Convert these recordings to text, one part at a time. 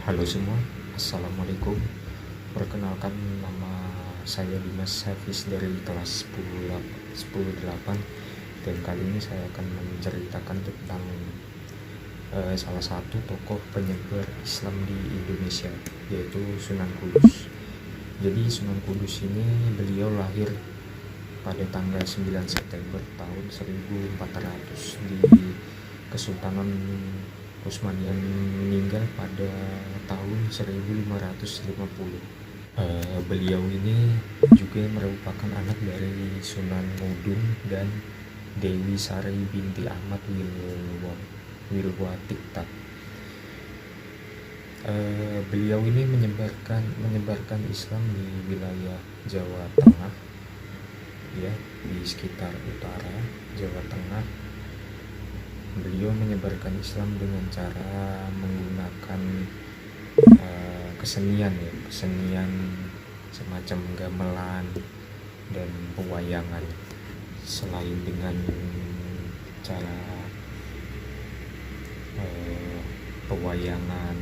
Halo semua, Assalamualaikum. Perkenalkan, nama saya Dimas Hafiz dari kelas 10-8, dan kali ini saya akan menceritakan tentang salah satu tokoh penyebar Islam di Indonesia, yaitu Sunan Kudus. Jadi Sunan Kudus ini beliau lahir pada tanggal 9 September tahun 1400 di Kesultanan Utsmaniyah, meninggal pada tahun 1550. Beliau ini juga merupakan anak dari Sunan Ngudung dan Dewi Sari binti Ahmad Wilwatikta. Beliau ini menyebarkan Islam di wilayah Jawa Tengah, ya, di sekitar utara Jawa Tengah. Beliau menyebarkan Islam dengan cara menggunakan kesenian semacam gamelan dan pewayangan. Selain dengan cara pewayangan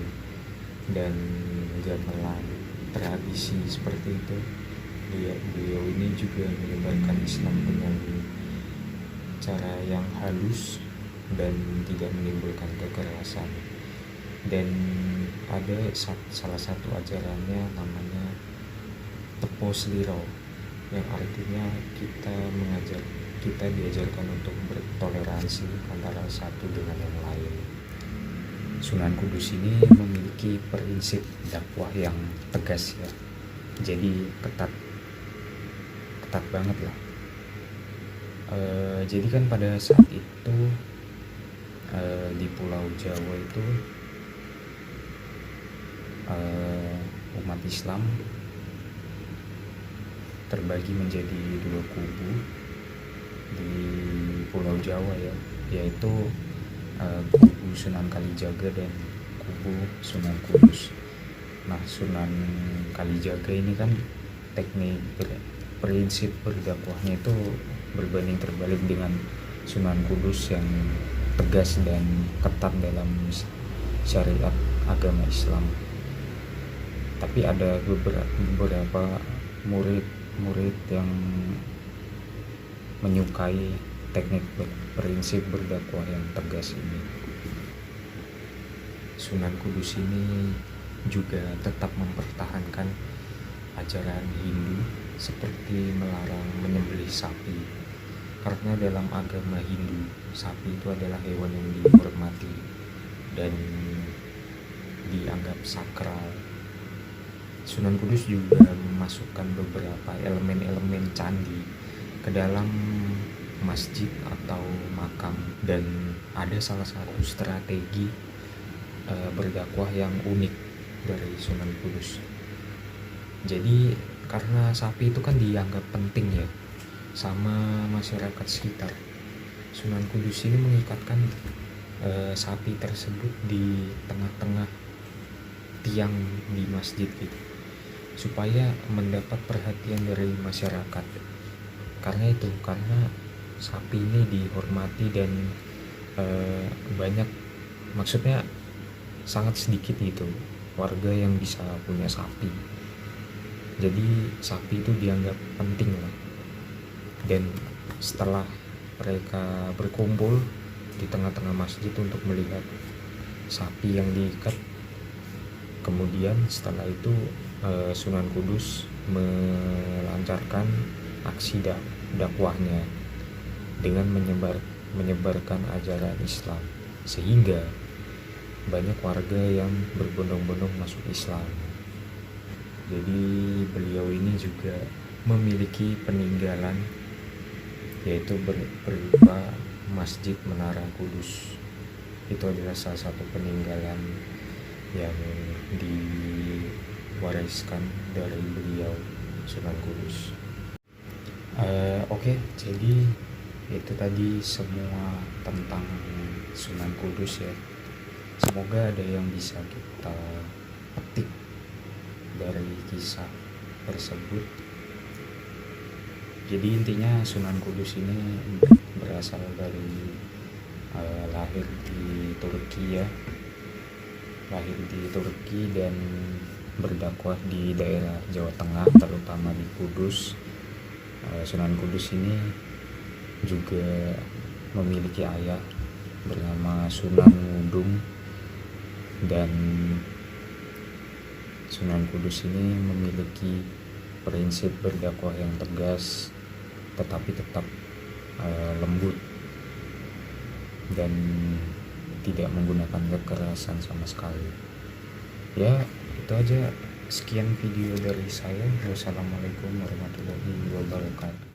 dan gamelan tradisi seperti itu, beliau ini juga menyebarkan Islam dengan cara yang halus dan tidak menimbulkan kekerasan. Dan ada salah satu ajarannya namanya Tepo Sliro, yang artinya kita diajarkan untuk bertoleransi antara satu dengan yang lain. Sunan Kudus ini memiliki prinsip dakwah yang tegas, ya, jadi ketat banget lah. Jadi kan pada saat itu di Pulau Jawa itu umat Islam terbagi menjadi dua kubu di Pulau Jawa, ya, yaitu kubu Sunan Kalijaga dan kubu Sunan Kudus. Nah, Sunan Kalijaga ini kan teknik prinsip berdakwahnya itu berbanding terbalik dengan Sunan Kudus yang tegas dan ketat dalam syariat agama Islam. Tapi ada beberapa murid yang menyukai teknik prinsip berdakwah yang tegas ini. Sunan Kudus ini juga tetap mempertahankan ajaran Hindu seperti melarang menyembelih sapi, karena dalam agama Hindu sapi itu adalah hewan yang dihormati dan dianggap sakral. Sunan Kudus juga memasukkan beberapa elemen-elemen candi ke dalam masjid atau makam, dan ada salah satu strategi berdakwah yang unik dari Sunan Kudus. Jadi karena sapi itu kan dianggap penting, ya, sama masyarakat sekitar, Sunan Kudus ini mengikatkan sapi tersebut di tengah-tengah tiang di masjid gitu, supaya mendapat perhatian dari masyarakat. Karena sapi ini dihormati dan banyak, maksudnya sangat sedikit gitu warga yang bisa punya sapi. Jadi sapi itu dianggap penting lah. Dan setelah mereka berkumpul di tengah-tengah masjid untuk melihat sapi yang diikat, kemudian setelah itu Sunan Kudus melancarkan aksi dakwahnya dengan menyebarkan ajaran Islam, sehingga banyak warga yang berbondong-bondong masuk Islam. Jadi beliau ini juga memiliki peninggalan, yaitu berupa Masjid Menara Kudus. Itu adalah salah satu peninggalan yang diwariskan dari beliau, Sunan Kudus. Oke, jadi itu tadi semua tentang Sunan Kudus, ya. Semoga ada yang bisa kita petik dari kisah tersebut. Jadi intinya Sunan Kudus ini berasal dari lahir di Turki, ya, lahir di Turki dan berdakwah di daerah Jawa Tengah, terutama di Kudus. Sunan Kudus ini juga memiliki ayah bernama Sunan Ngudung, dan Sunan Kudus ini memiliki prinsip berdakwah yang tegas tetapi tetap lembut dan tidak menggunakan kekerasan sama sekali. Ya, itu aja. Sekian video dari saya. Wassalamualaikum warahmatullahi wabarakatuh.